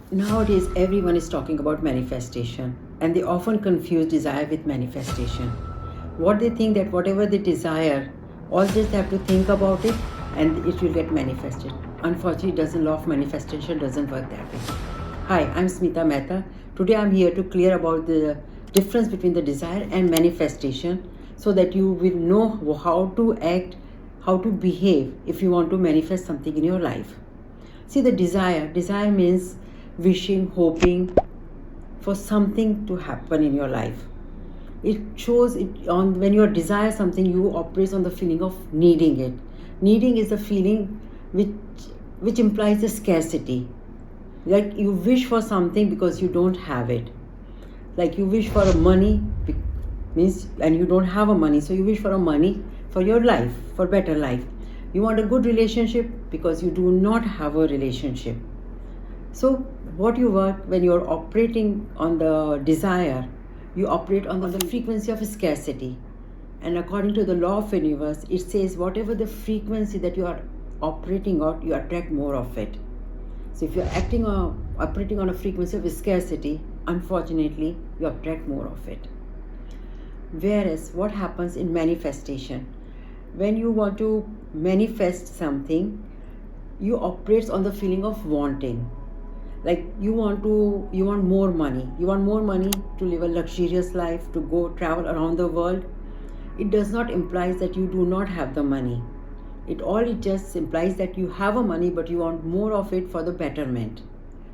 Nowadays, everyone is talking about manifestation, and they often confuse desire with manifestation. What they think that whatever they desire, all just have to think about it and it will get manifested. Unfortunately, law of manifestation doesn't work that way. Hi, I'm Smita Mehta. Today I'm here to clear about the difference between the desire and manifestation so that you will know how to act, how to behave if you want to manifest something in your life. See, the desire means wishing, hoping for something to happen in your life. It shows it on when you desire something, you operate on the feeling of needing it. Needing is a feeling which implies a scarcity. Like you wish for something because you don't have it. Like you wish for a money means and you don't have a money, so you wish for a money for your life, for better life. You want a good relationship because you do not have a relationship. So what you work when you're operating on the desire, you operate on the frequency of scarcity. And according to the law of universe, it says whatever the frequency that you are operating on, you attract more of it. So if you're operating on a frequency of scarcity, unfortunately, you attract more of it. Whereas what happens in manifestation, when you want to manifest something, you operate on the feeling of wanting. Like you want more money. You want more money to live a luxurious life, to go travel around the world. It does not imply that you do not have the money. It just implies that you have a money, but you want more of it for the betterment.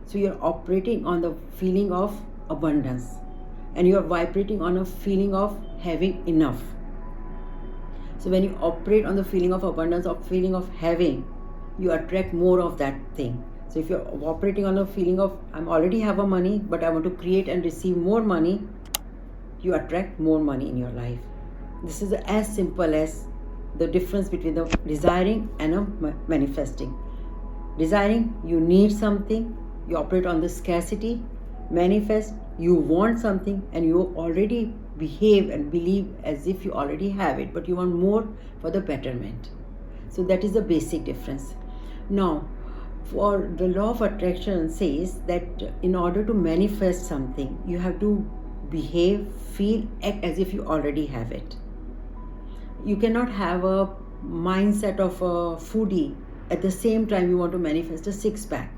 So you're operating on the feeling of abundance, and you're vibrating on a feeling of having enough. So when you operate on the feeling of abundance, or feeling of having, you attract more of that thing. So if you're operating on a feeling of I already have a money, but I want to create and receive more money, you attract more money in your life. This is as simple as the difference between the desiring and a manifesting. Desiring, you need something, you operate on the scarcity. Manifest, you want something and you already behave and believe as if you already have it, but you want more for the betterment. So that is the basic difference. Now, for the law of attraction says that in order to manifest something, you have to behave, feel, act as if you already have it. You cannot have a mindset of a foodie at the same time you want to manifest a six-pack.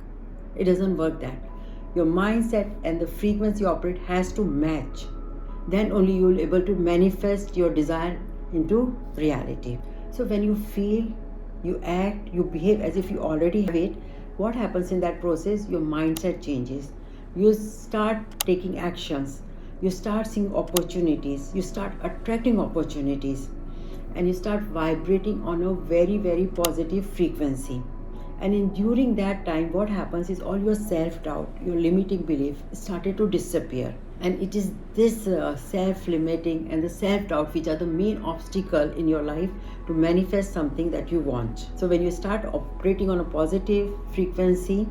It doesn't work that. Your mindset and the frequency you operate has to match. Then only you will be able to manifest your desire into reality. So when you feel, you act, you behave as if you already have it, what happens in that process? Your mindset changes. You start taking actions. You start seeing opportunities. You start attracting opportunities. And you start vibrating on a very, very positive frequency. And during that time, what happens is all your self-doubt, your limiting belief started to disappear. And it is this self-limiting and the self-doubt which are the main obstacle in your life to manifest something that you want. So when you start operating on a positive frequency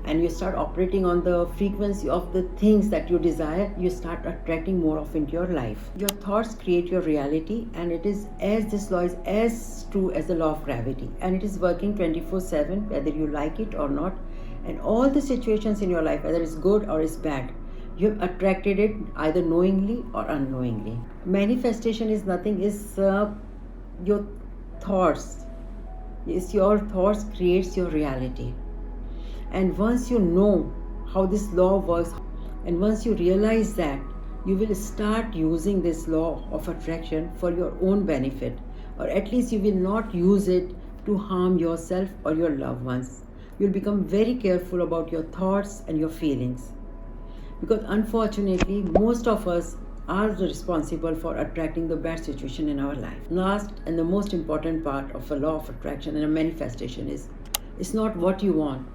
and you start operating on the frequency of the things that you desire, you start attracting more of into your life. Your thoughts create your reality, and it is as this law is as true as the law of gravity, and it is working 24/7 whether you like it or not. And all the situations in your life, whether it's good or it's bad, you have attracted it either knowingly or unknowingly. Manifestation is nothing, is your thoughts. Yes, your thoughts creates your reality. And once you know how this law works, and once you realize that, you will start using this law of attraction for your own benefit, or at least you will not use it to harm yourself or your loved ones. You'll become very careful about your thoughts and your feelings. Because unfortunately, most of us are responsible for attracting the bad situation in our life. Last and the most important part of a law of attraction and a manifestation is, it's not what you want.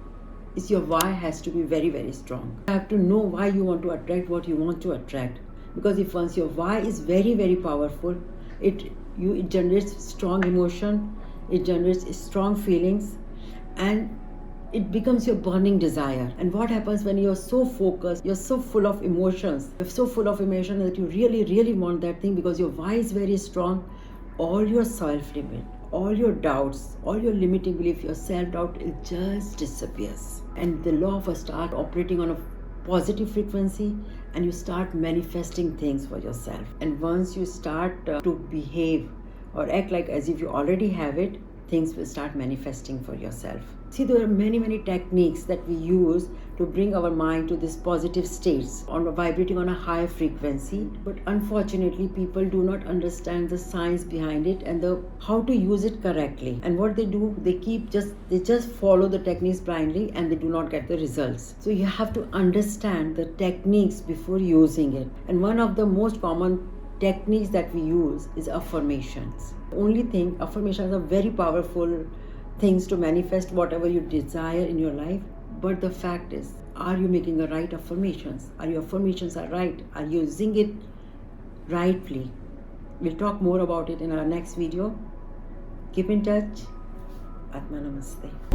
It's your why has to be very, very strong. You have to know why you want to attract what you want to attract. Because if once your why is very, very powerful, it generates strong emotion, it generates strong feelings, and it becomes your burning desire. And what happens when you're so focused, you're so full of emotions, you're so full of emotion that you really, really want that thing because your why is very strong, all your self-limit, all your doubts, all your limiting belief, your self-doubt, it just disappears. and the law of start operating on a positive frequency, and you start manifesting things for yourself. And once you start to behave or act like as if you already have it, things will start manifesting for yourself. See, there are many techniques that we use to bring our mind to this positive states, on vibrating on a high frequency, but unfortunately people do not understand the science behind it and the how to use it correctly. And what they do, they just follow the techniques blindly and they do not get the results. So you have to understand the techniques before using it. And one of the most common techniques that we use is affirmations. Only thing, affirmations are very powerful things to manifest whatever you desire in your life. But the fact is, are you making the right affirmations? Are your affirmations are right? Are you using it rightly? We'll talk more about it in our next video. Keep in touch. Atma Namaste.